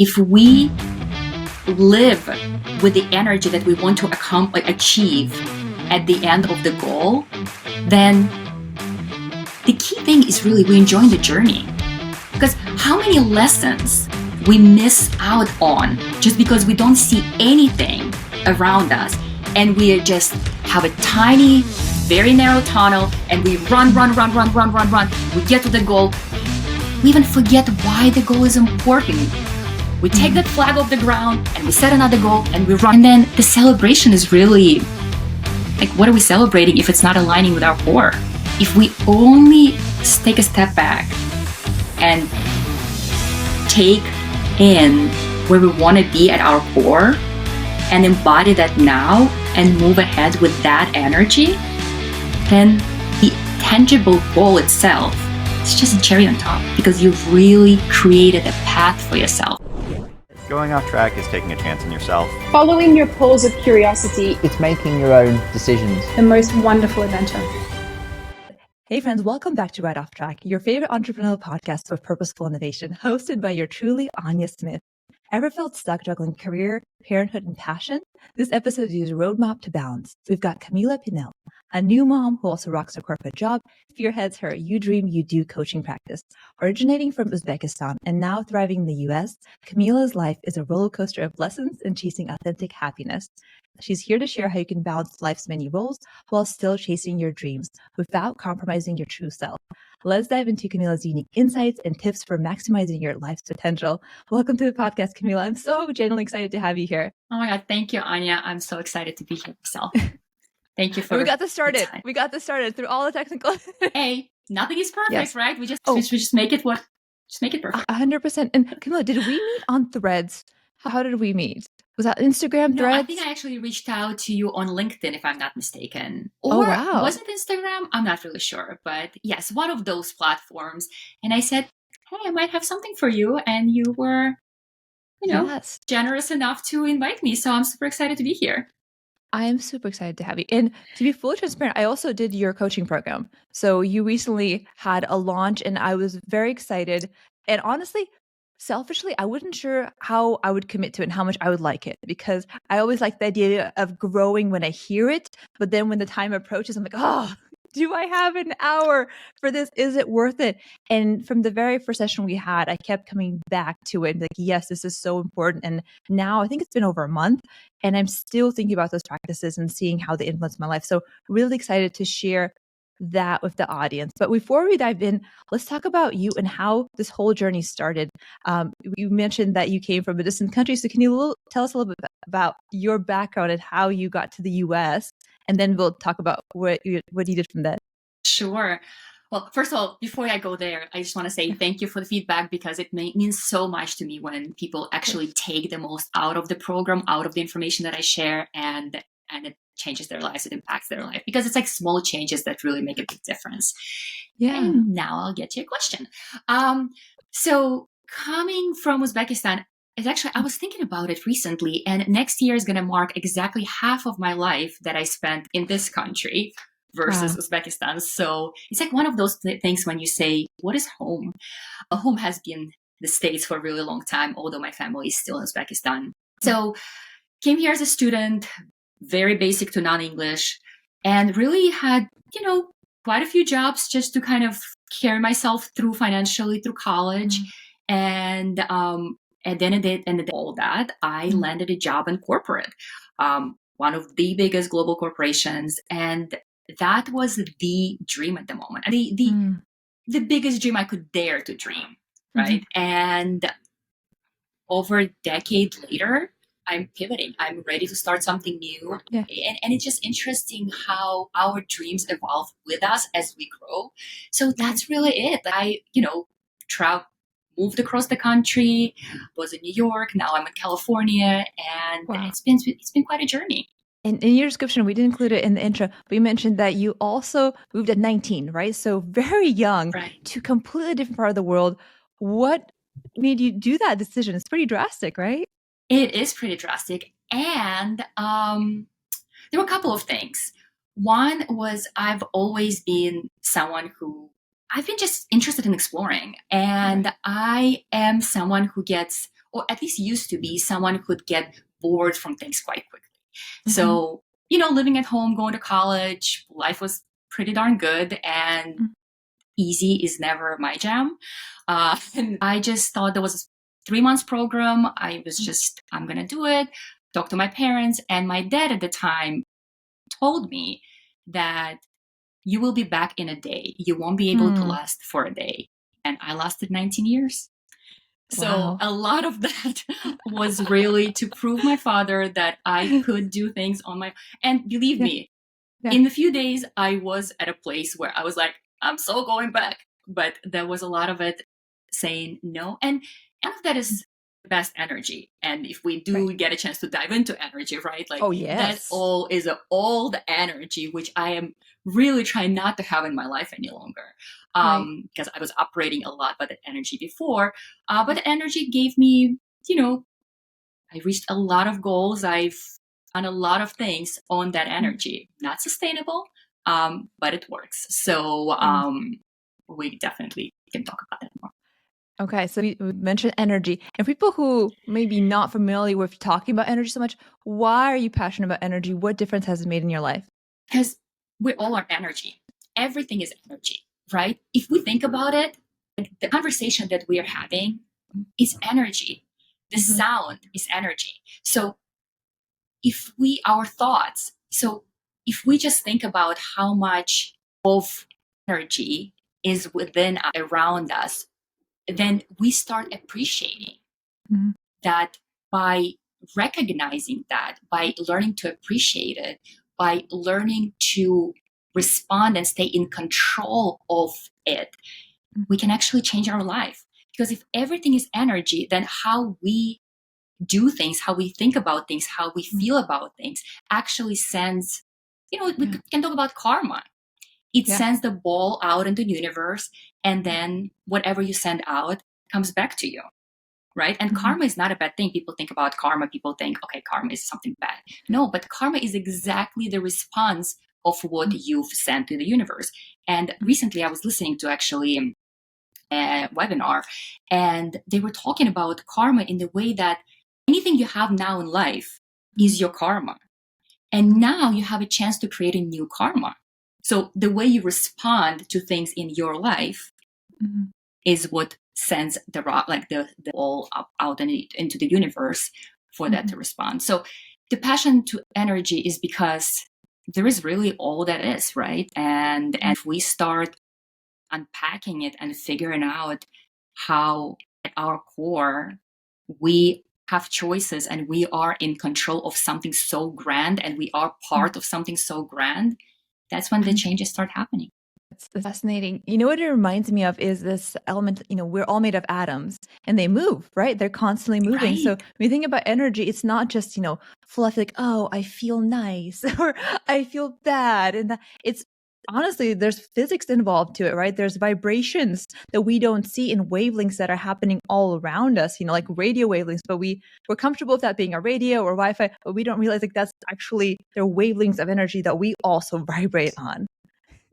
if we live with the energy that we want to achieve at the end of the goal, then the key thing is really we enjoy the journey. Because how many lessons we miss out on just because we don't see anything around us, and we just have a tiny, very narrow tunnel, and we run. We get to the goal. We even forget why the goal is important. We take that flag off the ground and we set another goal and we run. And then the celebration is really like, what are we celebrating if it's not aligning with our core? If we only take a step back and take in where we want to be at our core and embody that now and move ahead with that energy, then the tangible goal itself is just a cherry on top because you've really created a path for yourself. Going off track is taking a chance on yourself. Following your pulse of curiosity. It's making your own decisions. The most wonderful adventure. Hey friends, welcome back to Right Off Track, your favorite entrepreneurial podcast with purposeful innovation, hosted by your truly Anya Smith. Ever felt stuck juggling career, parenthood, and passion? This episode is a roadmap to balance. We've got Kamilla Pinel, a new mom who also rocks a corporate job, spearheads her You Dream, You Do coaching practice. Originating from Uzbekistan and now thriving in the US, Kamilla's life is a roller coaster of lessons and chasing authentic happiness. She's here to share how you can balance life's many roles while still chasing your dreams without compromising your true self. Let's dive into Kamilla's unique insights and tips for maximizing your life's potential. Welcome to the podcast, Kamilla. I'm so genuinely excited to have you here. Oh my God. Thank you, Anya. I'm so excited to be here myself. Thank you for We got this started. We got this started through all the technical. Hey, nothing is perfect, Yes. right? We just make it perfect. 100%. And Kamilla, did we meet on Threads? How did we meet? Was that Instagram, No, Threads? I think I actually reached out to you on LinkedIn, if I'm not mistaken. Oh, Or wow. was it Instagram? I'm not really sure. But yes, one of those platforms. And I said, hey, I might have something for you. And you were, Yes. generous enough to invite me. So I'm super excited to be here. I am super excited to have you. And to be fully transparent, I also did your coaching program. So you recently had a launch and I was very excited. And honestly, selfishly, I wasn't sure how I would commit to it and how much I would like it, because I always like the idea of growing when I hear it. But then when the time approaches, I'm like, oh, do I have an hour for this? Is it worth it? And from the very first session we had, I kept coming back to it. Like, yes, this is so important. And now I think it's been over a month and I'm still thinking about those practices and seeing how they influence my life. So really excited to share that with the audience. But before we dive in, let's talk about you and how this whole journey started. You mentioned that you came from a distant country. So can you tell us a little bit about your background and how you got to the US? And then we'll talk about what you did from that. Sure. Well, first of all, before I go there, I just want to say thank you for the feedback, because it means so much to me when people actually take the most out of the program, out of the information that I share, and it changes their lives, it impacts their life, because it's like small changes that really make a big difference. Yeah. And now I'll get to your question. So coming from Uzbekistan, it's actually, I was thinking about it recently, and next year is going to mark exactly half of my life that I spent in this country versus Uzbekistan. So it's like one of those things when you say, what is home? Home has been the States for a really long time, although my family is still in Uzbekistan. So came here as a student, very basic to non-English, and really had, quite a few jobs just to kind of carry myself through financially through college. And then at the end of all that, I landed a job in corporate, one of the biggest global corporations. And that was the dream at the moment. The biggest dream I could dare to dream, right? And over a decade later, I'm pivoting. I'm ready to start something new. Yeah. And it's just interesting how our dreams evolve with us as we grow. So that's really it. I, moved across the country, was in New York, now I'm in California, and it's been quite a journey. And in your description, we didn't include it in the intro, but you mentioned that you also moved at 19, right? So very young to a completely different part of the world. What made you do that decision? It's pretty drastic, right? It is pretty drastic. And there were a couple of things. One was I've always been someone who I've been just interested in exploring. And I am someone who gets or at least used to be, someone who could get bored from things quite quickly. So, living at home, going to college, life was pretty darn good, and easy is never my jam. And I just thought there was a 3-month program. I was just, I'm going to do it. Talk to my parents. And my dad at the time told me that you will be back in a day. You won't be able to last for a day. And I lasted 19 years. So a lot of that was really to prove my father that I could do things on my, and believe me, in a few days, I was at a place where I was like, I'm so going back. But there was a lot of it saying no. And all of that is the best energy. And if we do get a chance to dive into energy, right? Like that all is all the energy, which I am really trying not to have in my life any longer. Because I was operating a lot by that energy before. But the energy gave me, I reached a lot of goals. I've done a lot of things on that energy. Not sustainable, but it works. So we definitely can talk about that more. Okay, so we mentioned energy. And for people who may be not familiar with talking about energy so much, why are you passionate about energy? What difference has it made in your life? Because we all are energy. Everything is energy, right? If we think about it, the conversation that we are having is energy. The sound is energy. So if our thoughts, so if we just think about how much of energy is within, around us, then we start appreciating that by recognizing that, by learning to appreciate it, by learning to respond and stay in control of it, we can actually change our life. Because if everything is energy, then how we do things, how we think about things, how we feel about things actually sends, we can talk about karma. It sends the ball out into the universe, and then whatever you send out comes back to you, right? And karma is not a bad thing. People think about karma. People think, okay, karma is something bad. No, but karma is exactly the response of what you've sent to the universe. And recently I was listening to actually a webinar, and they were talking about karma in the way that anything you have now in life is your karma. And now you have a chance to create a new karma. So the way you respond to things in your life is what sends the ball out into the universe for that to respond. So the passion to energy is because there is really all that is, right? And if we start unpacking it and figuring out how at our core we have choices and we are in control of something so grand and we are part of something so grand, that's when the changes start happening. That's fascinating. You know what it reminds me of is this element, we're all made of atoms and they move, right? They're constantly moving. Right. So when you think about energy, it's not just, fluffy, like, oh, I feel nice or I feel bad. And it's honestly, there's physics involved to it, right? There's vibrations that we don't see in wavelengths that are happening all around us, like radio wavelengths, but we're comfortable with that being a radio or Wi-Fi, but we don't realize like that's actually their wavelengths of energy that we also vibrate on.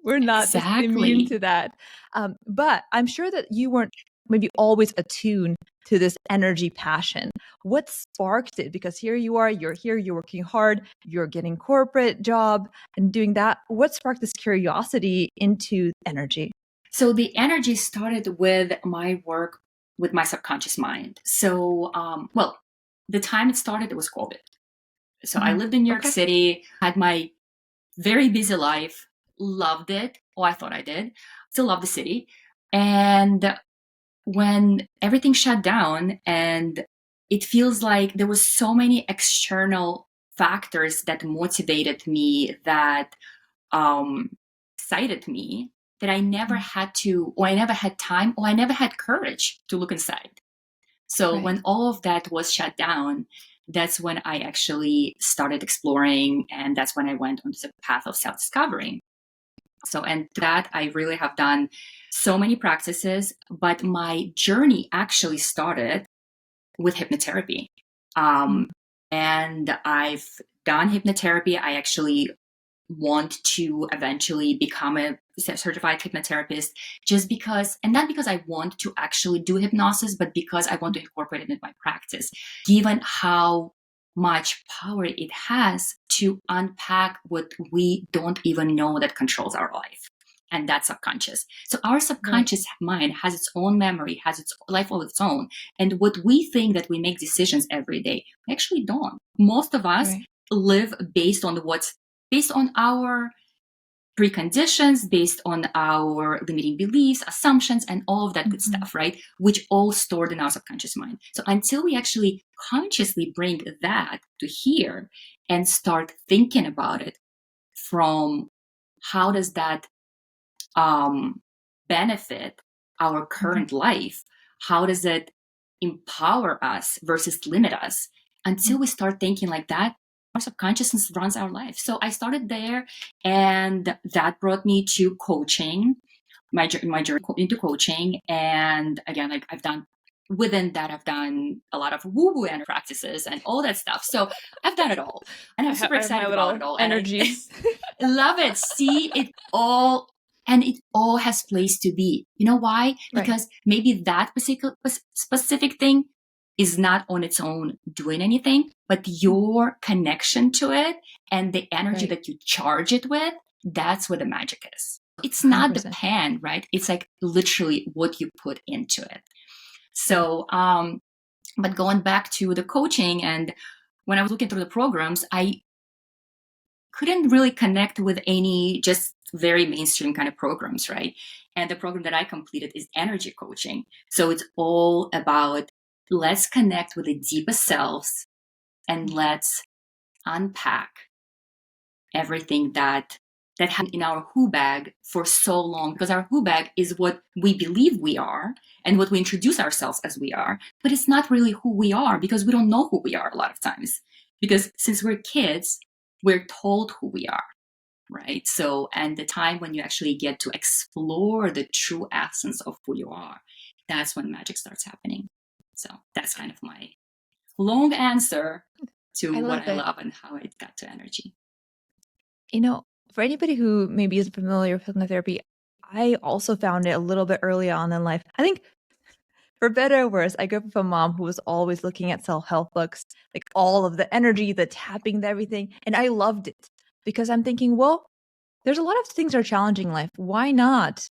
We're not just immune to that. But I'm sure that you weren't maybe always attuned to this energy passion. What sparked it? Because here you are, you're working hard, you're getting corporate job and doing that. What sparked this curiosity into energy? So the energy started with my work with my subconscious mind. So, the time it started, it was COVID. So I lived in New York City, had my very busy life, loved it. Oh, I thought I did. Still love the city. And when everything shut down and it feels like there was so many external factors that motivated me, that excited me, that I never had to, or I never had time, or I never had courage to look inside. So when all of that was shut down, that's when I actually started exploring, and that's when I went on the path of self-discovery. So, and that I really have done so many practices, but my journey actually started with hypnotherapy. And I've done hypnotherapy. I actually want to eventually become a certified hypnotherapist just because, and not because I want to actually do hypnosis, but because I want to incorporate it in my practice, given how much power it has to unpack what we don't even know that controls our life. And that's subconscious. So our subconscious mind has its own memory, has its life of its own. And what we think that we make decisions every day, we actually don't. Most of us live based on our preconditions, based on our limiting beliefs, assumptions, and all of that good stuff, right? Which all stored in our subconscious mind. So until we actually consciously bring that to here and start thinking about it from how does that benefit our current life? How does it empower us versus limit us? Until we start thinking like that, our subconsciousness runs our life. So I started there, and that brought me to coaching, my journey into coaching. And again, like I've done a lot of woo-woo and practices and all that stuff. So I've done it all, and I'm super excited about it all. Energies. And I love it. See it all. And it all has place to be. You know why? Because maybe that specific thing is not on its own doing anything, but your connection to it and the energy that you charge it with, that's where the magic is. It's not 100%. The pen, right? It's like literally what you put into it. So, but going back to the coaching, and when I was looking through the programs, I couldn't really connect with any just very mainstream kind of programs, right? And the program that I completed is energy coaching. So it's all about let's connect with the deepest selves and let's unpack everything that had in our who bag for so long, because our who bag is what we believe we are and what we introduce ourselves as we are, but it's not really who we are because we don't know who we are a lot of times. Because since we're kids, we're told who we are, right? So, and the time when you actually get to explore the true essence of who you are, that's when magic starts happening. So that's kind of my long answer to what I love and how I got to energy. You know, for anybody who maybe isn't familiar with hypnotherapy, I also found it a little bit early on in life. I think for better or worse, I grew up with a mom who was always looking at self-help books, like all of the energy, the tapping, the everything. And I loved it because I'm thinking, well, there's a lot of things that are challenging in life. Why not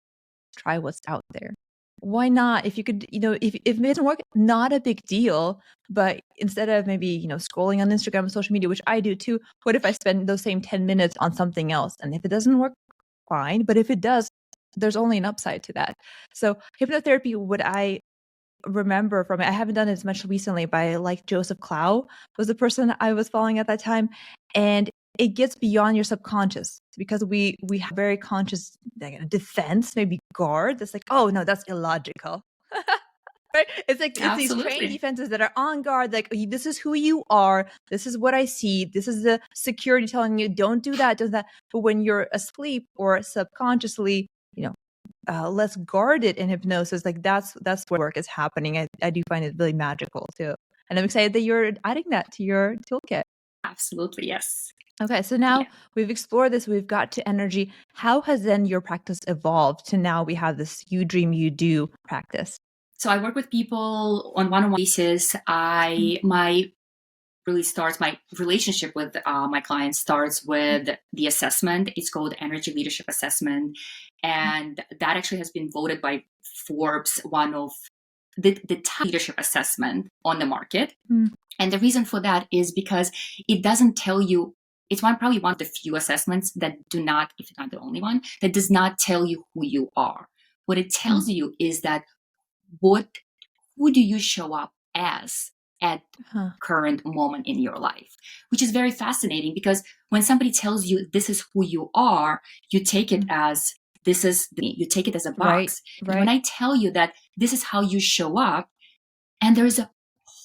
try what's out there? Why not? If you could, if it doesn't work, not a big deal. But instead of maybe, scrolling on Instagram and social media, which I do too, what if I spend those same 10 minutes on something else? And if it doesn't work, fine. But if it does, there's only an upside to that. So hypnotherapy, what I remember from it, I haven't done it as much recently, but I like Joseph Clow was the person I was following at that time. And it gets beyond your subconscious because we have very conscious defense, maybe guard. That's like, oh no, that's illogical. Right? It's like it's these trained defenses that are on guard, like this is who you are, this is what I see, this is the security telling you don't do that, do that. But when you're asleep or subconsciously, less guarded in hypnosis, like that's where work is happening. I do find it really magical too. And I'm excited that you're adding that to your toolkit. Absolutely, yes. Okay, so now we've explored this, we've got to energy. How has then your practice evolved to now we have this you dream, you do practice? So I work with people on one-on-one basis. My relationship with my clients starts with the assessment. It's called Energy Leadership Assessment. And that actually has been voted by Forbes one of the top leadership assessment on the market. And the reason for that is because it doesn't tell you, it's probably one of the few assessments that do not, if not the only one, that does not tell you who you are. What it tells you is that who do you show up as at current moment in your life, which is very fascinating because when somebody tells you this is who you are, you take it as you take it as a box. Right. When I tell you that this is how you show up, and there's a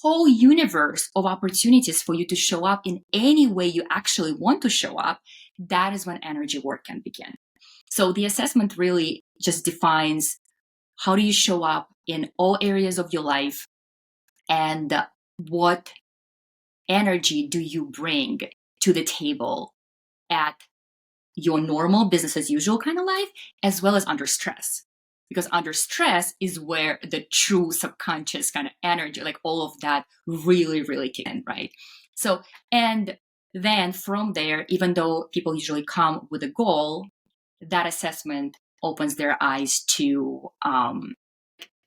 whole universe of opportunities for you to show up in any way you actually want to show up, that is when energy work can begin. So the assessment really just defines how do you show up in all areas of your life and what energy do you bring to the table at your normal business as usual kind of life, as well as under stress. Because under stress is where the true subconscious kind of energy, like all of that really, really kick in, right? So, and then from there, even though people usually come with a goal, that assessment opens their eyes to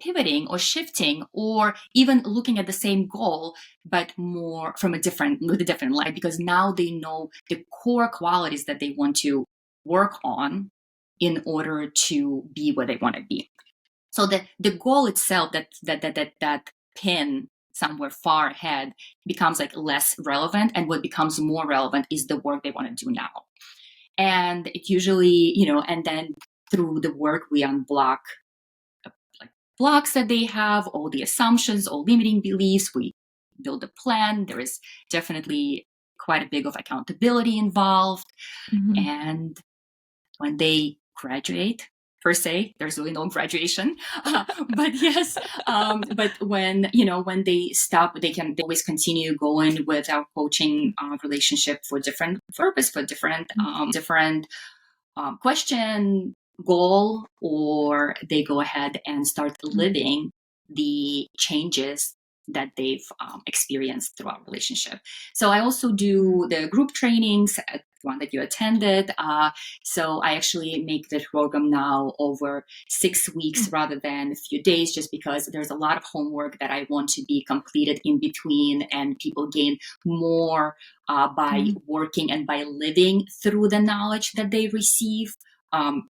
pivoting or shifting, or even looking at the same goal, but more from with a different light, because now they know the core qualities that they want to work on in order to be where they want to be. So the goal itself, that pin somewhere far ahead, becomes like less relevant, and what becomes more relevant is the work they want to do now. And it usually, and then through the work we unblock like blocks that they have, all the assumptions, all limiting beliefs. We build a plan. There is definitely quite a bit of accountability involved. Mhm. And when they graduate, per se, there's really no graduation, but yes, but when they stop, they can always continue going with our coaching relationship for different purpose, for different question, goal, or they go ahead and start living the changes that they've experienced through our relationship. So I also do the group trainings, one that you attended. So I actually make the program now over 6 weeks rather than a few days, just because there's a lot of homework that I want to be completed in between, and people gain more by working and by living through the knowledge that they receive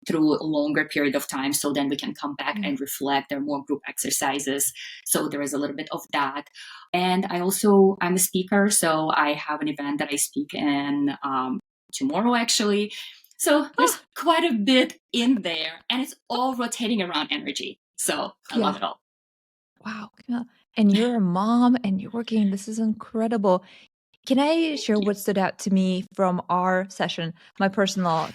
through a longer period of time. So then we can come back and reflect. There are more group exercises. So there is a little bit of that. And I'm a speaker. So I have an event that I speak in tomorrow, actually. So there's quite a bit in there, and it's all rotating around energy. So I love it all. Wow. Yeah. And you're a mom and you're working. This is incredible. Can I share what stood out to me from our session? My personal,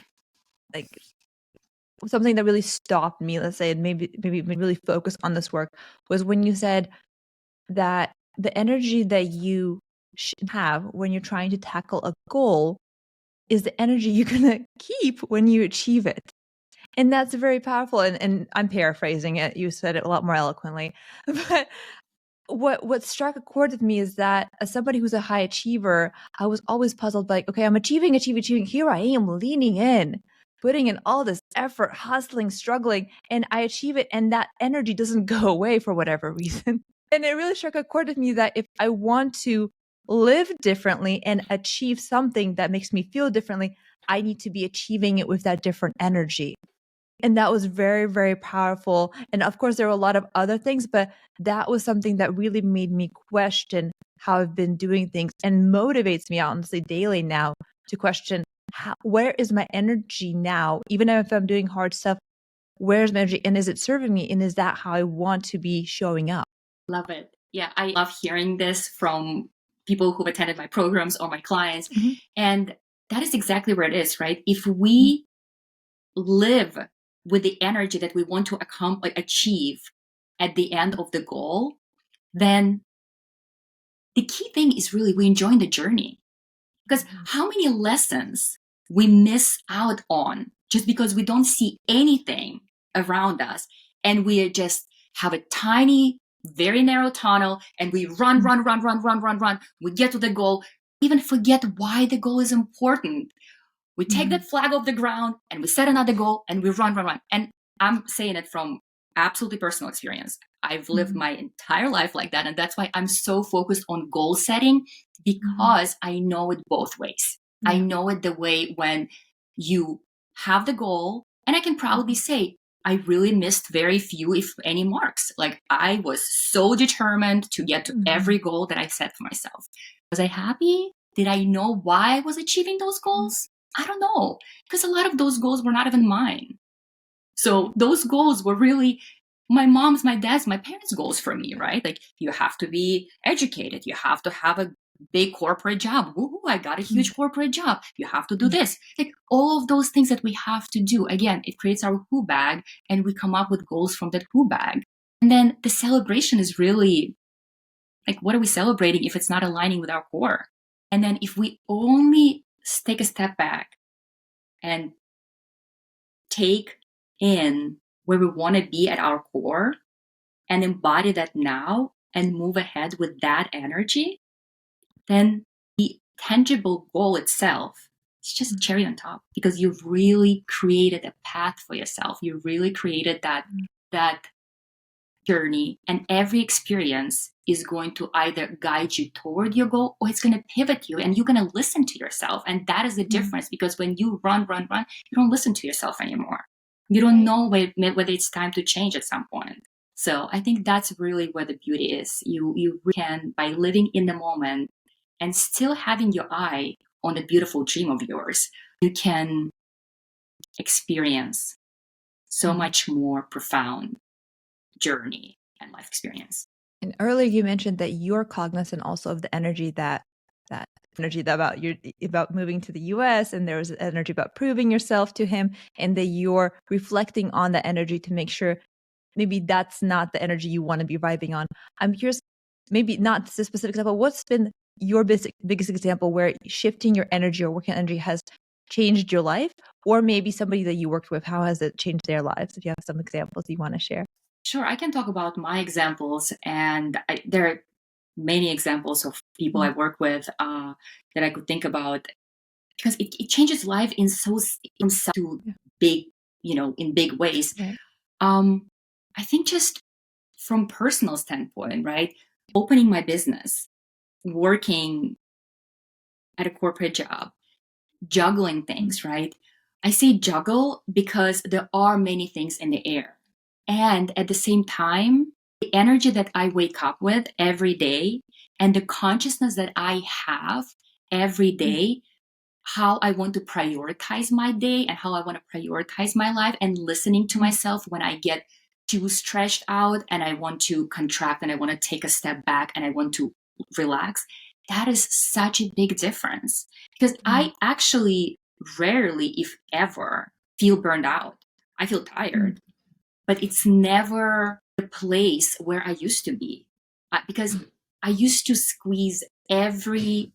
something that really stopped me, let's say, and maybe really focus on this work, was when you said that the energy that you should have when you're trying to tackle a goal is the energy you're going to keep when you achieve it. And that's very powerful. And I'm paraphrasing it. You said it a lot more eloquently. But what struck a chord with me is that as somebody who's a high achiever, I was always puzzled, like, okay, I'm achieving. Here I am leaning in, putting in all this effort, hustling, struggling, and I achieve it. And that energy doesn't go away for whatever reason. And it really struck a chord with me that if I want to live differently and achieve something that makes me feel differently, I need to be achieving it with that different energy. And that was very, very powerful. And of course, there were a lot of other things, but that was something that really made me question how I've been doing things, and motivates me honestly daily now to question, where is my energy now? Even if I'm doing hard stuff, where's my energy? And is it serving me? And is that how I want to be showing up? Love it. Yeah, I love hearing this from people who've attended my programs or my clients. And that is exactly where it is, right? If we live with the energy that we want to achieve at the end of the goal, then the key thing is really we enjoy the journey. Because how many lessons we miss out on just because we don't see anything around us, and we just have a tiny, very narrow tunnel, and we run. We get to the goal, even forget why the goal is important. We take that flag off the ground and we set another goal and we run. And I'm saying it from absolutely personal experience. I've lived my entire life like that. And that's why I'm so focused on goal setting, because I know it both ways. I know it the way when you have the goal, and I can proudly say, I really missed very few, if any, marks. Like, I was so determined to get to every goal that I set for myself. Was I happy? Did I know why I was achieving those goals? I don't know, because a lot of those goals were not even mine. So those goals were really my mom's, my dad's, my parents' goals for me, right? Like, you have to be educated. You have to have a big corporate job. Woohoo, I got a huge corporate job. You have to do this. Like, all of those things that we have to do. Again, it creates our who bag, and we come up with goals from that who bag. And then the celebration is really like, what are we celebrating if it's not aligning with our core? And then if we only take a step back and take in where we want to be at our core and embody that now and move ahead with that energy, then the tangible goal itself is just cherry on top, because you've really created a path for yourself. You really created that journey, and every experience is going to either guide you toward your goal or it's going to pivot you, and you're going to listen to yourself. And that is the difference, because when you run, you don't listen to yourself anymore. You don't know whether it's time to change at some point. So I think that's really where the beauty is. You can, by living in the moment and still having your eye on the beautiful dream of yours, you can experience so much more profound journey and life experience. And earlier you mentioned that you're cognizant also of the energy that about moving to the US, and there was energy about proving yourself to him, and that you're reflecting on that energy to make sure maybe that's not the energy you want to be vibing on. I'm curious, maybe not this specific example, what's been your biggest example where shifting your energy or working energy has changed your life? Or maybe somebody that you worked with, how has it changed their lives? If you have some examples you want to share. Sure, I can talk about my examples, and there are many examples of people I work with that I could think about, because it changes life in so big, in big ways. Right. I think just from personal standpoint, right? Opening my business, working at a corporate job, juggling things, right? I say juggle because there are many things in the air. And at the same time, the energy that I wake up with every day and the consciousness that I have every day, how I want to prioritize my day and how I want to prioritize my life, and listening to myself when I get too stretched out and I want to contract and I want to take a step back and I want to relax. That is such a big difference, because I actually rarely, if ever, feel burned out. I feel tired, but it's never the place where I used to be, because I used to squeeze every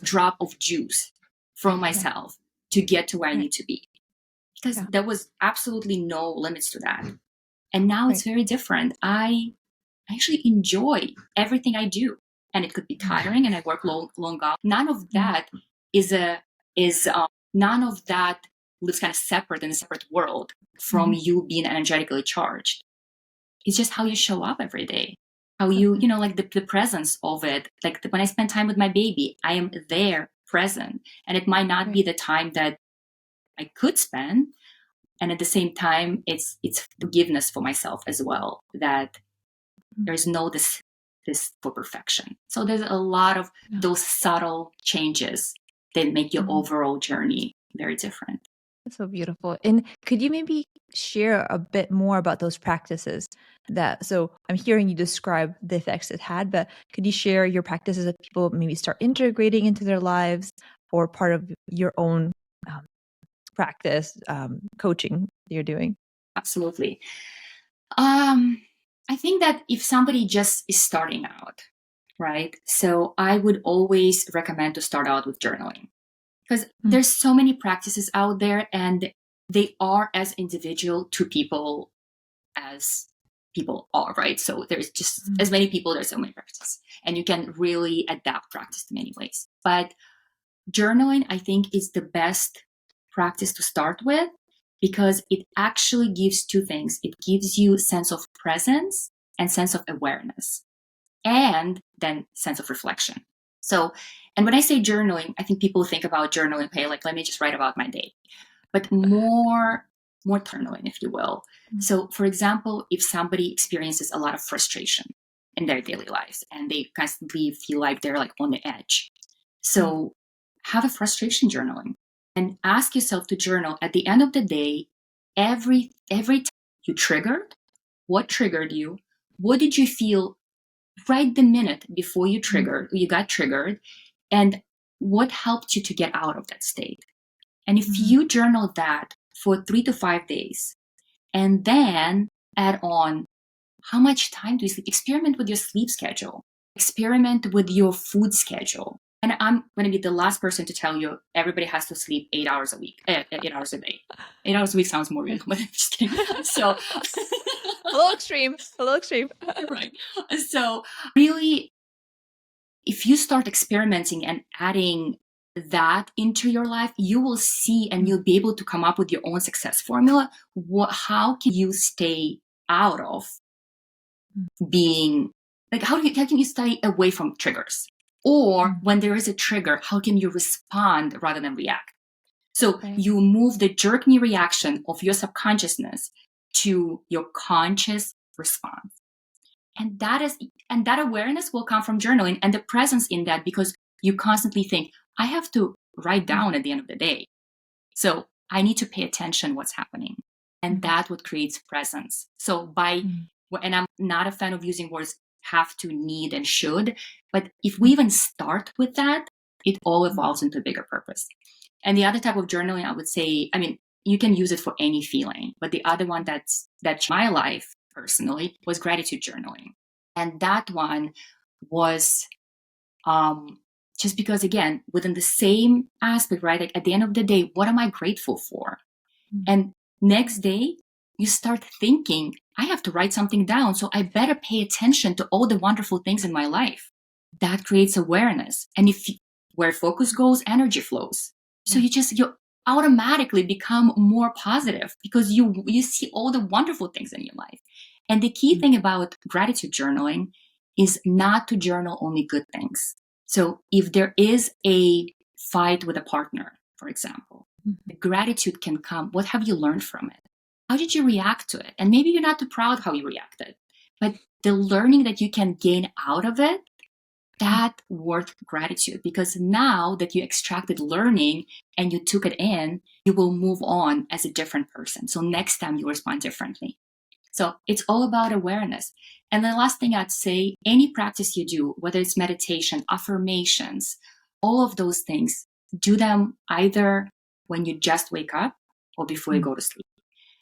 drop of juice from myself to get to where I need to be, because there was absolutely no limits to that. And now it's very different. I actually enjoy everything I do, and it could be tiring, and I work long hours. None of that none of that lives kind of separate in a separate world from you being energetically charged. It's just how you show up every day, how you like the presence of it. Like when I spend time with my baby, I am there present, and it might not be the time that I could spend. And at the same time, it's forgiveness for myself as well, that there's no this for perfection. So there's a lot of those subtle changes that make your overall journey very different. That's so beautiful. And could you maybe share a bit more about those practices so I'm hearing you describe the effects it had, but could you share your practices that people maybe start integrating into their lives, or part of your own practice, coaching you're doing? Absolutely. I think that if somebody just is starting out, right? So I would always recommend to start out with journaling, because there's so many practices out there, and they are as individual to people as people are, right? So there's just as many people, there's so many practices, and you can really adapt practice in many ways. But journaling, I think, is the best practice to start with, because it actually gives two things. It gives you a sense of presence and sense of awareness, and then sense of reflection. So, and when I say journaling, I think people think about journaling, hey, like, let me just write about my day, but more journaling, if you will. So, for example, if somebody experiences a lot of frustration in their daily lives and they constantly feel like they're like on the edge, so have a frustration journaling and ask yourself to journal at the end of the day, every time you triggered, what triggered you, what did you feel right the minute before you got triggered, and what helped you to get out of that state. And if you journal that for 3 to 5 days, and then add on how much time do you sleep, experiment with your sleep schedule, experiment with your food schedule, And I'm going to be the last person to tell you everybody has to sleep 8 hours a week, 8 hours a day. 8 hours a week sounds more reasonable, but I'm just kidding. So, A little extreme. Right. So, really, if you start experimenting and adding that into your life, you will see and you'll be able to come up with your own success formula. How can you stay out of being like, how can you stay away from triggers? Or when there is a trigger, how can you respond rather than react? So you move the jerk knee reaction of your subconsciousness to your conscious response. And that awareness will come from journaling and the presence in that, because you constantly think, I have to write down at the end of the day. So I need to pay attention what's happening. And that's what creates presence. So and I'm not a fan of using words have to, need, and should, but if we even start with that, it all evolves into a bigger purpose. And the other type of journaling, I would say, I mean, you can use it for any feeling, but the other one that changed my life personally was gratitude journaling. And that one was just because, again, within the same aspect, right? Like at the end of the day, what am I grateful for? And next day, you start thinking, I have to write something down, so I better pay attention to all the wonderful things in my life. That creates awareness. And where focus goes, energy flows. So you automatically become more positive because you see all the wonderful things in your life. And the key thing about gratitude journaling is not to journal only good things. So if there is a fight with a partner, for example, the gratitude can come. What have you learned from it? How did you react to it? And maybe you're not too proud how you reacted, but the learning that you can gain out of it, that worth gratitude, because now that you extracted learning and you took it in, you will move on as a different person. So next time you respond differently. So it's all about awareness. And the last thing I'd say, any practice you do, whether it's meditation, affirmations, all of those things, do them either when you just wake up or before you go to sleep.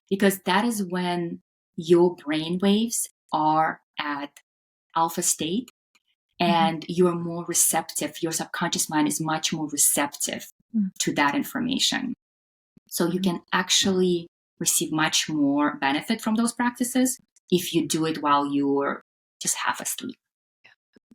Because that is when your brain waves are at alpha state and you're more receptive. Your subconscious mind is much more receptive to that information. So you can actually receive much more benefit from those practices if you do it while you're just half asleep.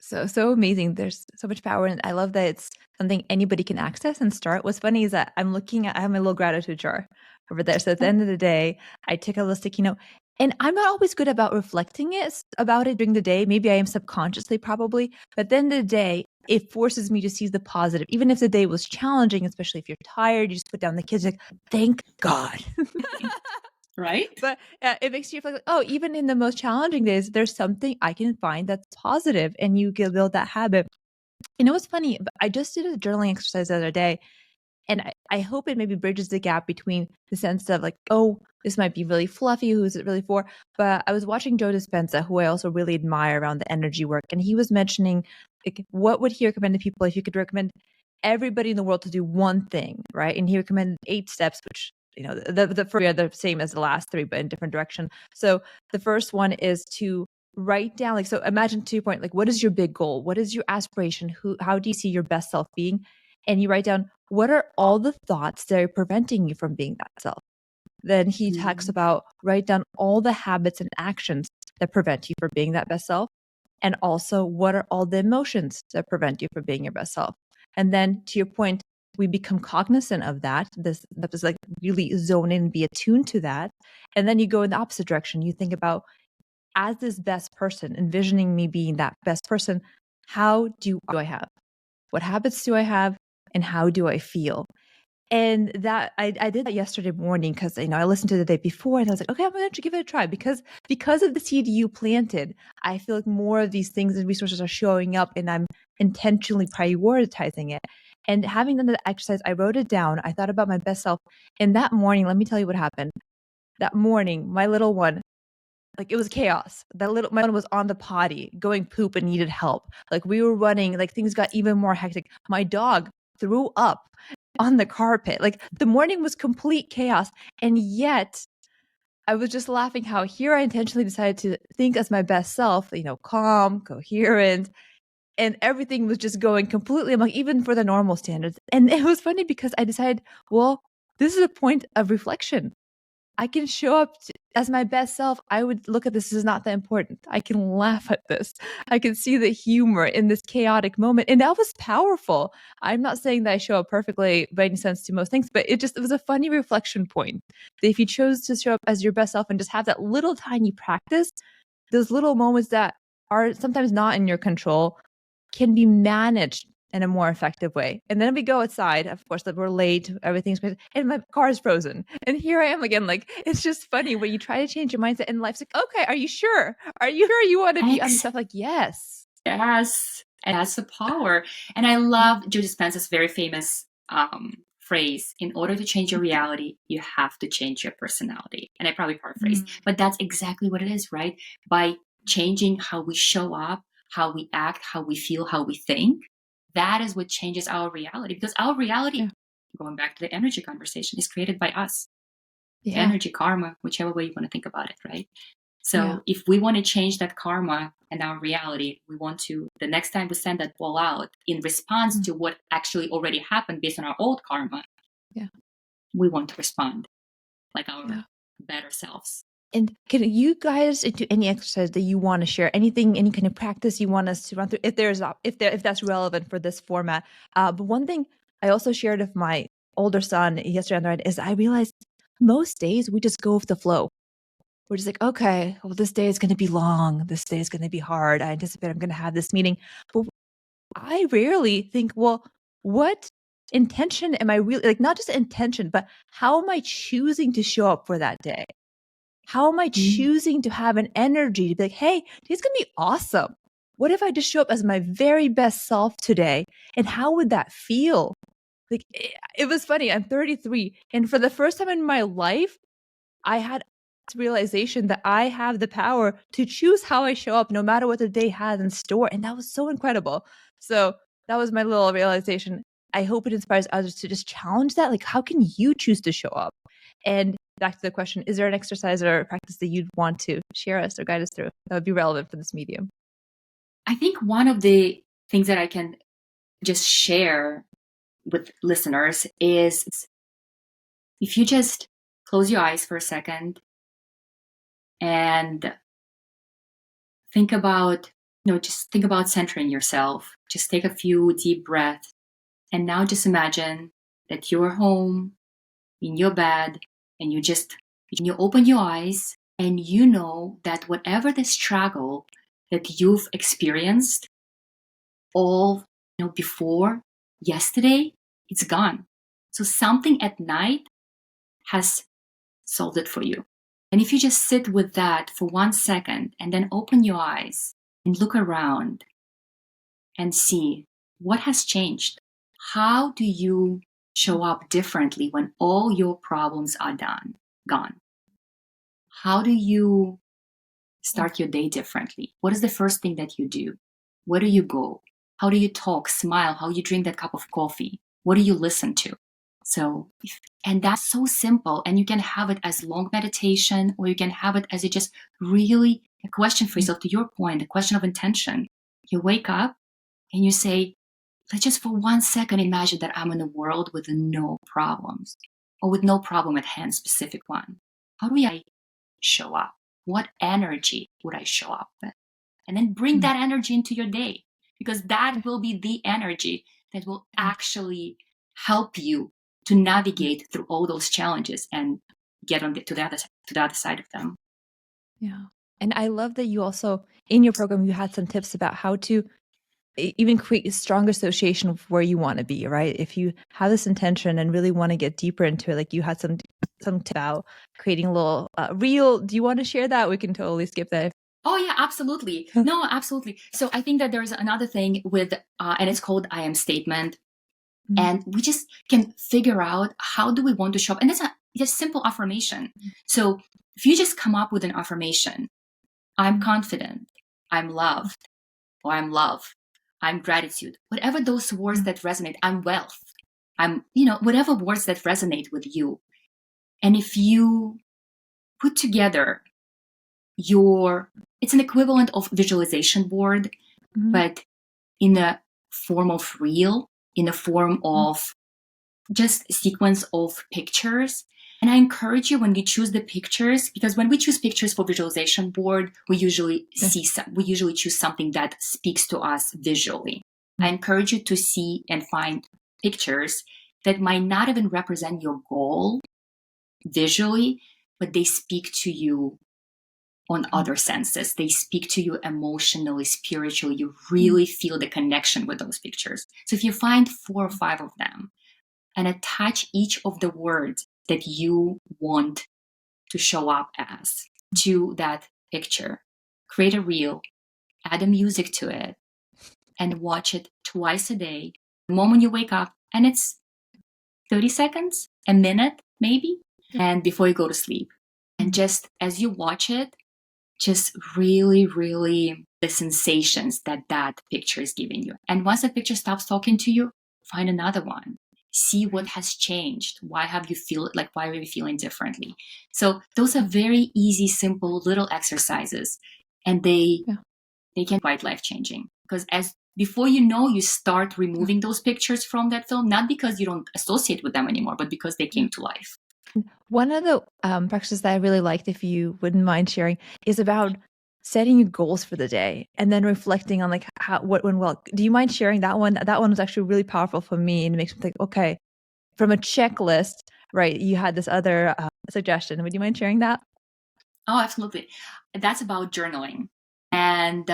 So amazing. There's so much power. And I love that it's something anybody can access and start. What's funny is that I have my little gratitude jar over there. So at the end of the day, I take a little sticky note. And I'm not always good about reflecting about it during the day. Maybe I am subconsciously, probably. But at the end of the day, it forces me to see the positive. Even if the day was challenging, especially if you're tired, you just put down the kids like, thank God. Right? But it makes you feel like, oh, even in the most challenging days, there's something I can find that's positive, and you can build that habit. You know what's funny? I just did a journaling exercise the other day, and I hope it maybe bridges the gap between the sense of like, oh, this might be really fluffy. Who is it really for? But I was watching Joe Dispenza, who I also really admire around the energy work. And he was mentioning, like, what would he recommend to people if you could recommend everybody in the world to do one thing, right? And he recommended 8 steps, which, you know, the first are the same as the last 3, but in different direction. So the first one is to write down, like, so imagine 2 point, like, what is your big goal? What is your aspiration? How do you see your best self being? And you write down, what are all the thoughts that are preventing you from being that self? Then he talks about write down all the habits and actions that prevent you from being that best self. And also, what are all the emotions that prevent you from being your best self? And then to your point, we become cognizant of that. That is like really zone in, be attuned to that. And then you go in the opposite direction. You think about, as this best person, envisioning me being that best person, how do I have? What habits do I have? And how do I feel? And that I did that yesterday morning because, you know, I listened to the day before and I was like, okay, I'm going to give it a try because of the seed you planted. I feel like more of these things and resources are showing up and I'm intentionally prioritizing it. And having done the exercise, I wrote it down. I thought about my best self. And that morning, let me tell you what happened. That morning, my little one, like, it was chaos. My one was on the potty, going poop and needed help. Like, we were running, like, things got even more hectic. My dog threw up on the carpet. Like, the morning was complete chaos. And yet I was just laughing how here I intentionally decided to think as my best self, you know, calm, coherent. and everything was just going completely amok, even for the normal standards. And it was funny because I decided, well, this is a point of reflection. I can show up as my best self. I would look at this as not that important. I can laugh at this. I can see the humor in this chaotic moment. And that was powerful. I'm not saying that I show up perfectly by any sense to most things, but it was a funny reflection point that if you chose to show up as your best self and just have that little tiny practice, those little moments that are sometimes not in your control can be managed in a more effective way. And then we go outside, of course, that we're late, everything's, and my car is frozen. And here I am again. Like, it's just funny when you try to change your mindset and life's like, okay, are you sure? Are you sure you want to be on stuff? Like, yes. Yes. And that's the power. And I love Joe Dispenza's very famous phrase, in order to change your reality, you have to change your personality. And I probably paraphrase, but that's exactly what it is, right? By changing how we show up, how we act, how we feel, how we think, that is what changes our reality. Because our reality, going back to the energy conversation, is created by us. Energy, karma, whichever way you want to think about it, right? So if we want to change that karma and our reality, we want to, the next time we send that ball out in response to what actually already happened based on our old karma, we want to respond like our better selves. And can you guys do any exercise that you want to share? Anything, any kind of practice you want us to run through? If that's relevant for this format. But one thing I also shared with my older son yesterday on the ride is I realized most days we just go with the flow. We're just like, okay, well, this day is going to be long. This day is going to be hard. I anticipate I'm going to have this meeting. But I rarely think, well, what intention am I really, like, not just intention, but how am I choosing to show up for that day? How am I choosing to have an energy to be like, hey, today's going to be awesome. What if I just show up as my very best self today? And how would that feel? Like, it was funny. I'm 33. And for the first time in my life, I had this realization that I have the power to choose how I show up no matter what the day has in store. And that was so incredible. So that was my little realization. I hope it inspires others to just challenge that. Like, how can you choose to show up? And back to the question, is there an exercise or a practice that you'd want to share us or guide us through that would be relevant for this medium? I think one of the things that I can just share with listeners is if you just close your eyes for a second and think about, just think about centering yourself. Just take a few deep breaths. And now just imagine that you're home in your bed and you open your eyes and you know that whatever the struggle that you've experienced all before yesterday, it's gone. So something at night has solved it for you. And if you just sit with that for 1 second and then open your eyes and look around and see what has changed, how do you show up differently when all your problems are gone? How do you start your day differently? What is the first thing that you do? Where do you go? How do you talk, smile? How you drink that cup of coffee? What do you listen to? And that's so simple. And you can have it as long meditation, or you can have it as just really a question for yourself, to your point, a question of intention. You wake up and you say, let's just for 1 second imagine that I'm in a world with no problems, or with no problem at hand, specific one. How do I show up? What energy would I show up with? And then bring that energy into your day, because that will be the energy that will actually help you to navigate through all those challenges and get to the other side of them. Yeah. And I love that you also, in your program, you had some tips about how to even create a strong association with where you want to be, right? If you have this intention and really want to get deeper into it, like you had some tip about creating a little reel. Do you want to share that? We can totally skip that. Oh yeah, absolutely. No, absolutely. So I think that there's another thing with, and it's called I am statement. And we just can figure out how do we want to show up. And that's a simple affirmation. So if you just come up with an affirmation, I'm confident, I'm loved, or I'm love, I'm gratitude, whatever those words that resonate, I'm wealth, I'm, whatever words that resonate with you. And if you put together it's an equivalent of visualization board, but in the form of reel, in the form of just a sequence of pictures. And I encourage you when you choose the pictures, because when we choose pictures for visualization board, we usually choose something that speaks to us visually. I encourage you to see and find pictures that might not even represent your goal visually, but they speak to you on other senses. They speak to you emotionally, spiritually. You really feel the connection with those pictures. So if you find 4 or 5 of them and attach each of the words that you want to show up as to that picture, create a reel, add a music to it, and watch it twice a day, the moment you wake up, and it's 30 seconds, a minute maybe, and before you go to sleep. And just as you watch it, just really, really the sensations that picture is giving you. And once the picture stops talking to you, find another one. See what has changed. Why are you feeling differently? So those are very easy, simple little exercises, and they can be quite life-changing. Because before you know, you start removing those pictures from that film, not because you don't associate with them anymore, but because they came to life. One of the practices that I really liked, if you wouldn't mind sharing, is about setting your goals for the day and then reflecting on what went well. Do you mind sharing that one? That one was actually really powerful for me, and it makes me think, okay, from a checklist, right? You had this other suggestion. Would you mind sharing that? Oh, absolutely. That's about journaling. And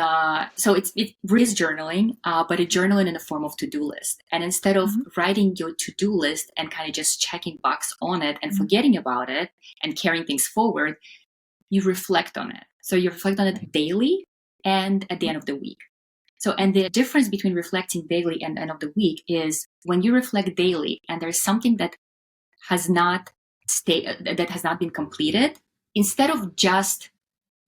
so it really is journaling, but a journaling in the form of to-do list. And instead of writing your to-do list and kind of just checking box on it and forgetting about it and carrying things forward, you reflect on it. So you reflect on it daily and at the end of the week. So, and the difference between reflecting daily and end of the week is when you reflect daily and there's something that has not been completed, instead of just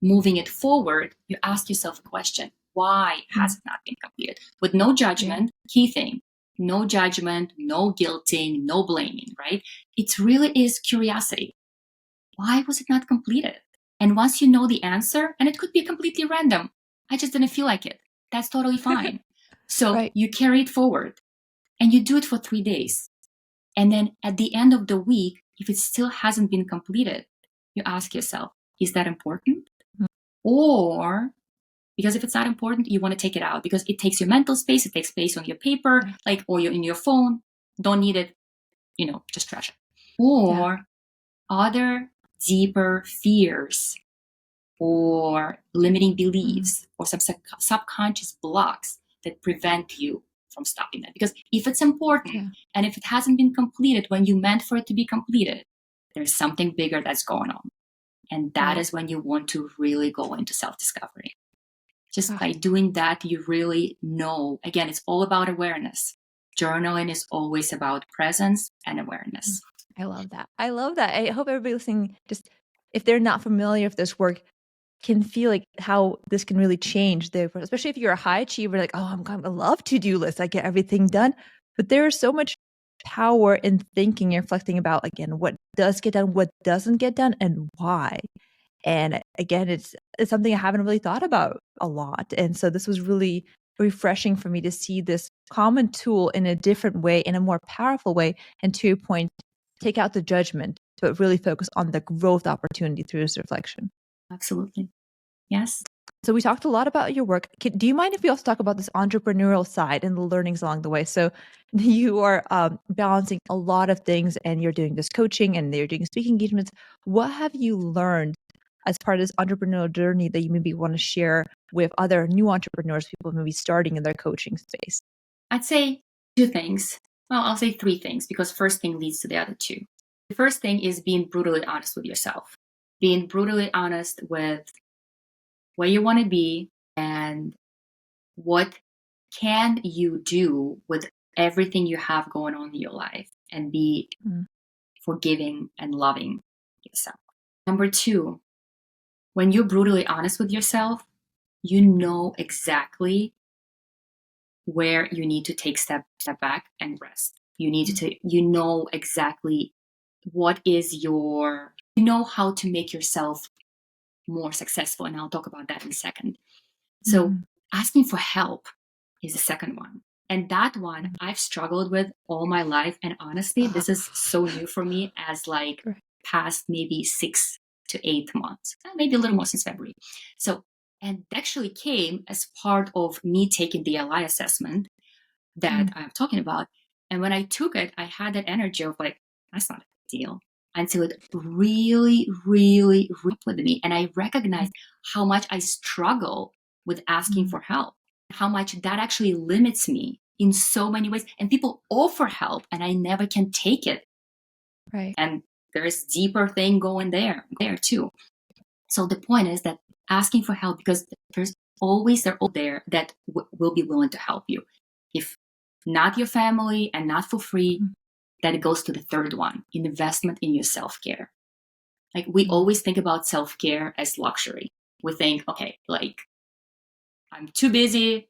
moving it forward, you ask yourself a question: why has it not been completed? With no judgment, key thing, no judgment, no guilting, no blaming, right? It really is curiosity. Why was it not completed? And once you know the answer, and it could be completely random, I just didn't feel like it. That's totally fine. So you carry it forward and you do it for 3 days. And then at the end of the week, if it still hasn't been completed, you ask yourself, is that important? Or because if it's not important, you want to take it out because it takes your mental space, it takes space on your paper, or in your phone. Don't need it, just trash it. Or other deeper fears or limiting beliefs or some subconscious blocks that prevent you from stopping that. Because if it's important and if it hasn't been completed when you meant for it to be completed, there's something bigger that's going on. And that is when you want to really go into self-discovery. Just by doing that, you really know. Again, it's all about awareness. Journaling is always about presence and awareness. I love that. I hope everybody listening, just if they're not familiar with this work, can feel like how this can really change especially if you're a high achiever, like, oh, I love to-do lists. I get everything done. But there is so much power in thinking and reflecting about, again, what does get done, what doesn't get done, and why. And again, it's something I haven't really thought about a lot. And so this was really refreshing for me to see this common tool in a different way, in a more powerful way. And to your point, take out the judgment, but really focus on the growth opportunity through this reflection. Absolutely. Yes. So we talked a lot about your work. Do you mind if we also talk about this entrepreneurial side and the learnings along the way? So you are balancing a lot of things, and you're doing this coaching and you're doing speaking engagements. What have you learned as part of this entrepreneurial journey that you maybe want to share with other new entrepreneurs, people maybe starting in their coaching space? I'd say 2 things. Well, I'll say 3 things because first thing leads to the other 2. The first thing is being brutally honest with yourself. Being brutally honest with where you want to be and what can you do with everything you have going on in your life, and be forgiving and loving yourself. Number 2, when you're brutally honest with yourself, you know exactly where you need to take step back and rest. You need to you know exactly what is you know how to make yourself more successful. And I'll talk about that in a second. So asking for help is the second one. And that one I've struggled with all my life. And honestly, this is so new for me as like past maybe 6 to 8 months, maybe a little more since February. So, and it actually came as part of me taking the LI assessment that I'm talking about. And when I took it, I had that energy of like, that's not a big deal. Until it really, really ripped with me. And I recognized how much I struggle with asking for help, how much that actually limits me in so many ways. And people offer help and I never can take it. Right. And there's deeper thing going there too. So the point is that asking for help, because they're all there that will be willing to help you. If not your family and not for free, then it goes to the third one, investment in your self-care. Like we always think about self-care as luxury. We think, okay, like I'm too busy.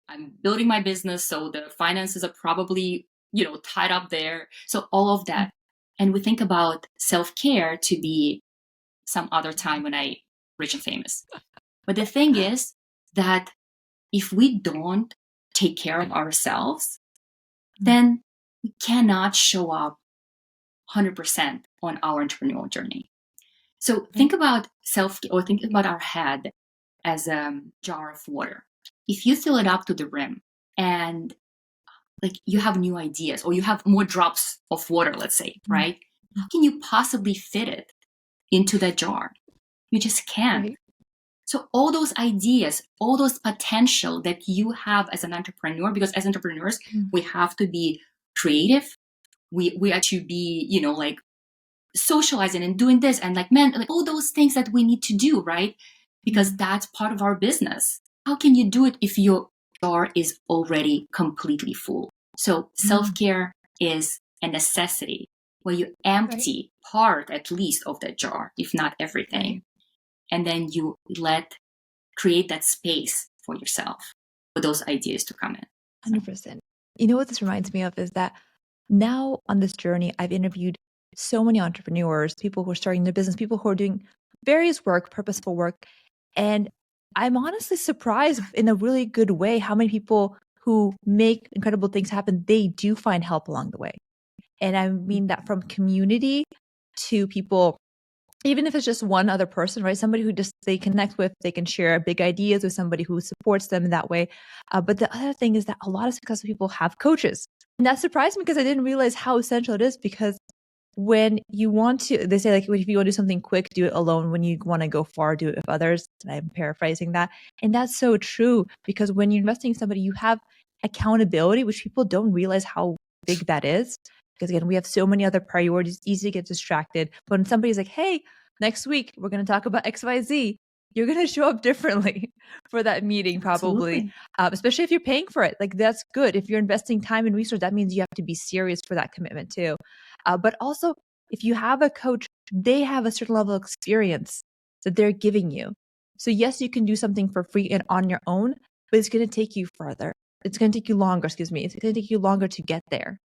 I'm building my business. So the finances are probably, tied up there. So all of that. And we think about self-care to be some other time when I rich and famous. But the thing is that if we don't take care of ourselves, then we cannot show up 100% on our entrepreneurial journey. So think about think about our head as a jar of water. If you fill it up to the rim and like you have new ideas or you have more drops of water, let's say, right? How can you possibly fit it into that jar? You just can't. Right. So all those ideas, all those potential that you have as an entrepreneur, because as entrepreneurs, we have to be creative. We have to be, like socializing and doing this and like, all those things that we need to do, right? Because that's part of our business. How can you do it if your jar is already completely full? So self-care is a necessity where you empty part at least of that jar, if not everything. And then you create that space for yourself for those ideas to come in. 100%. You know what this reminds me of is that now on this journey, I've interviewed so many entrepreneurs, people who are starting their business, people who are doing various work, purposeful work. And I'm honestly surprised in a really good way how many people who make incredible things happen, they do find help along the way. And I mean that from community to people, even if it's just one other person, right? Somebody who just they connect with, they can share big ideas with somebody who supports them in that way. But the other thing is that a lot of successful people have coaches. And that surprised me because I didn't realize how essential it is, because when you want to, they say like, if you want to do something quick, do it alone. When you want to go far, do it with others. And I'm paraphrasing that. And that's so true, because when you're investing in somebody, you have accountability, which people don't realize how big that is. Because again, we have so many other priorities, easy to get distracted. But when somebody's like, hey, next week, we're going to talk about XYZ, you're going to show up differently for that meeting, probably, especially if you're paying for it. Like, that's good. If you're investing time and resource, that means you have to be serious for that commitment too. But also, if you have a coach, they have a certain level of experience that they're giving you. So yes, you can do something for free and on your own, but it's going to take you further. It's going to take you longer, It's going to take you longer to get there.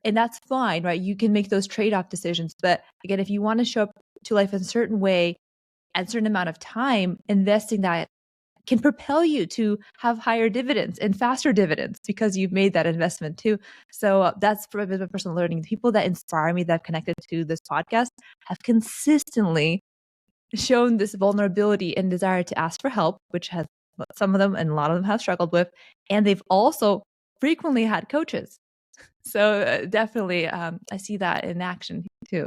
And that's fine, right? You can make those trade-off decisions. But again, if you want to show up to life in a certain way at a certain amount of time, investing that can propel you to have higher dividends and faster dividends because you've made that investment too. So that's from my personal learning. The people that inspire me, that I've connected to this podcast, have consistently shown this vulnerability and desire to ask for help, which has some of them and a lot of them have struggled with. And they've also frequently had coaches. So definitely, I see that in action too.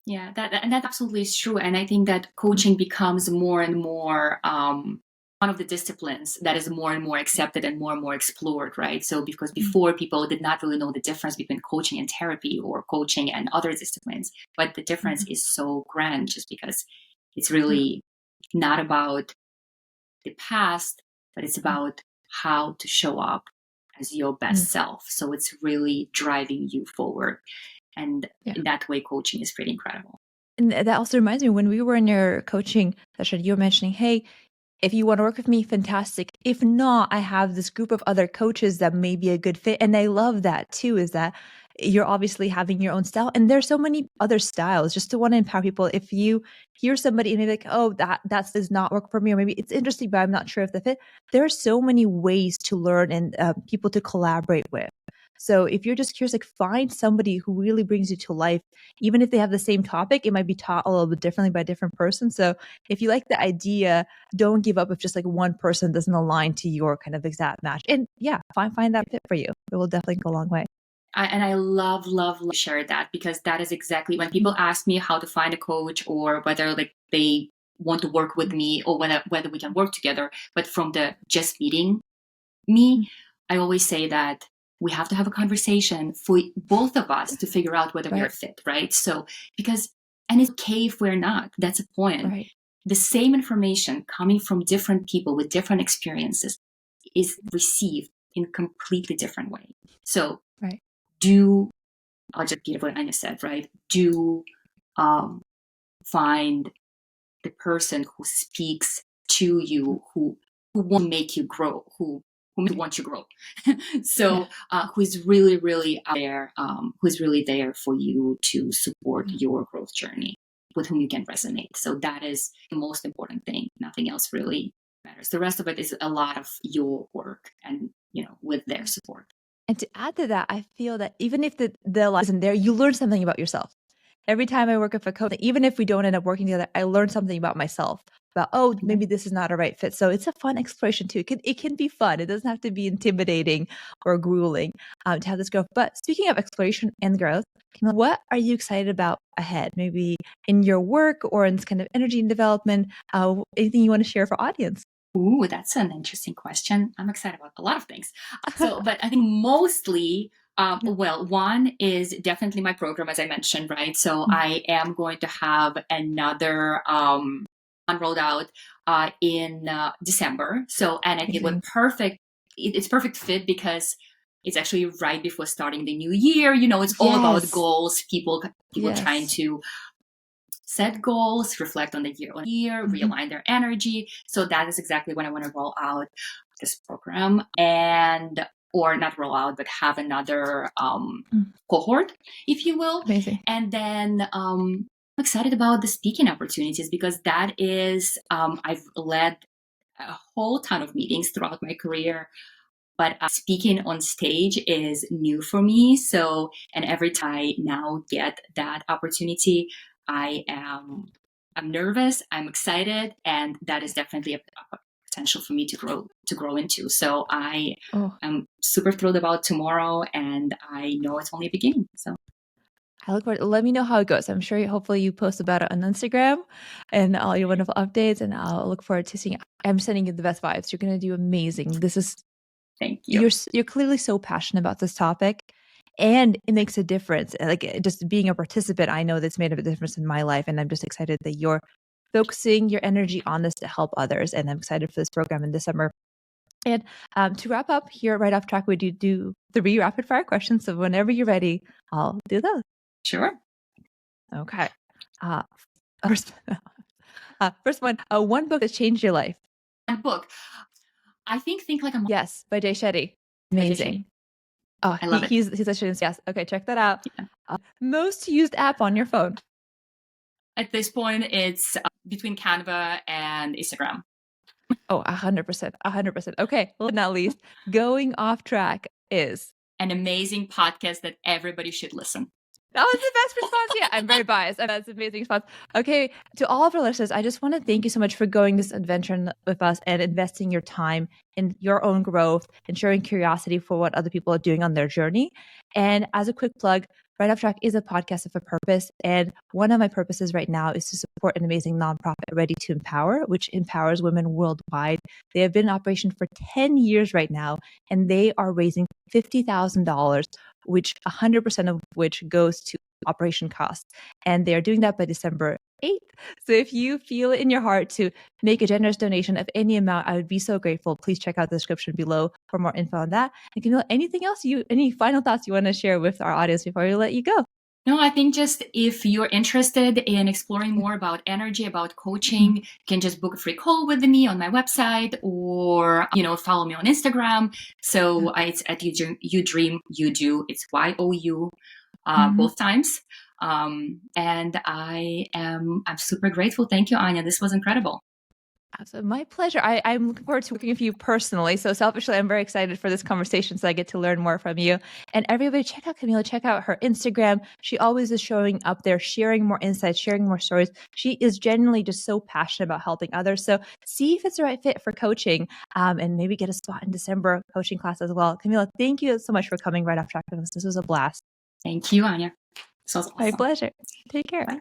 Yeah, that absolutely is true. And I think that coaching becomes more and more one of the disciplines that is more and more accepted and more explored, right? So because before people did not really know the difference between coaching and therapy or coaching and other disciplines, but the difference is so grand just because it's really not about the past, but it's about how to show up as your best self. So it's really driving you forward. And in that way, coaching is pretty incredible. And that also reminds me, when we were in your coaching session, you were mentioning, hey, If you want to work with me, fantastic. If not, I have this group of other coaches that may be a good fit. And I love that too, is that you're obviously having your own style. And there's so many other styles. Just to want to empower people. If you hear somebody and maybe like, oh, that does not work for me, or maybe it's interesting, but I'm not sure if the fit. There are so many ways to learn and people to collaborate with. So if you're just curious, like find somebody who really brings you to life. Even if they have the same topic, it might be taught a little bit differently by a different person. So if you like the idea, don't give up if just like one person doesn't align to your kind of exact match. And yeah, find that fit for you. It will definitely go a long way. I love share that, because that is exactly when people ask me how to find a coach, or whether like they want to work with me, or whether we can work together. But from the just meeting me, I always say that we have to have a conversation for both of us to figure out whether we're fit, right? So and it's okay if we're not. That's the point. Right. The same information coming from different people with different experiences is received in a completely different way. So I'll just repeat what Anya said, right? Find the person who speaks to you, who won't make you grow, who wants you to grow. So who is really out there, who's really there for you to support your growth journey, with whom you can resonate. So that is the most important thing. Nothing else really matters. The rest of it is a lot of your work and, with their support. And to add to that, I feel that even if the life isn't there, you learn something about yourself. Every time I work with a coach, even if we don't end up working together, I learn something about myself, about, maybe this is not a right fit. So it's a fun exploration too. It can be fun. It doesn't have to be intimidating or grueling to have this growth. But speaking of exploration and growth, Kamilla, what are you excited about ahead? Maybe in your work or in this kind of energy and development, anything you want to share for audience? Ooh, that's an interesting question. I'm excited about a lot of things. But I think mostly, one is definitely my program, as I mentioned, right? So I am going to have another one rolled out in December. So, and I think it was perfect. It's perfect fit because it's actually right before starting the new year. It's all about goals. People trying to set goals, reflect on the year, realign their energy. So that is exactly when I want to roll out this program, or not roll out, but have another cohort, if you will. Amazing. And then I'm excited about the speaking opportunities, because that is, I've led a whole ton of meetings throughout my career, but speaking on stage is new for me. So, and every time I now get that opportunity, I'm nervous, I'm excited, and that is definitely a potential for me to grow into. So I am super thrilled about tomorrow, and I know it's only a beginning. So I look forward. Let me know how it goes. I'm sure hopefully you post about it on Instagram and all your wonderful updates, and I'll look forward to seeing it. I'm sending you the best vibes. You're going to do amazing. Thank you. You're clearly so passionate about this topic. And it makes a difference. Like just being a participant, I know that's made a difference in my life. And I'm just excited that you're focusing your energy on this to help others. And I'm excited for this program in December. And to wrap up here, right off track, we do 3 rapid fire questions. So whenever you're ready, I'll do those. Sure. Okay. First one, one book that changed your life. One book. I think Like a Mom. Yes, by Jay Shetty. Amazing. Oh, I love it. He's such an yes. Okay, check that out. Yeah. Most used app on your phone. At this point, it's between Canva and Instagram. Oh, 100%. 100%. Okay, well, not least, going off track is an amazing podcast that everybody should listen. That was the best response yet. I'm very biased. That's an amazing response. Okay, to all of our listeners, I just want to thank you so much for going this adventure with us and investing your time in your own growth and showing curiosity for what other people are doing on their journey. And as a quick plug, Right Off Track is a podcast of a purpose. And one of my purposes right now is to support an amazing nonprofit, Ready to Empower, which empowers women worldwide. They have been in operation for 10 years right now, and they are raising $50,000, which 100% of which goes to operation costs. And they are doing that by December 8th. So if you feel it in your heart to make a generous donation of any amount, I would be so grateful. Please check out the description below for more info on that. And Kamilla, anything else any final thoughts you want to share with our audience before we let you go? No, I think just if you're interested in exploring more about energy, about coaching, you can just book a free call with me on my website, or, follow me on Instagram. So it's at you dream, you do. It's YOU, both times. And I'm super grateful. Thank you, Anya. This was incredible. Awesome. My pleasure. I'm looking forward to working with you personally. So selfishly, I'm very excited for this conversation so I get to learn more from you. And everybody check out Kamilla, check out her Instagram. She always is showing up there, sharing more insights, sharing more stories. She is genuinely just so passionate about helping others. So see if it's the right fit for coaching, and maybe get a spot in December coaching class as well. Kamilla, thank you so much for coming right off track with us. This was a blast. Thank you, Anya. This was awesome. My pleasure. Take care. Bye.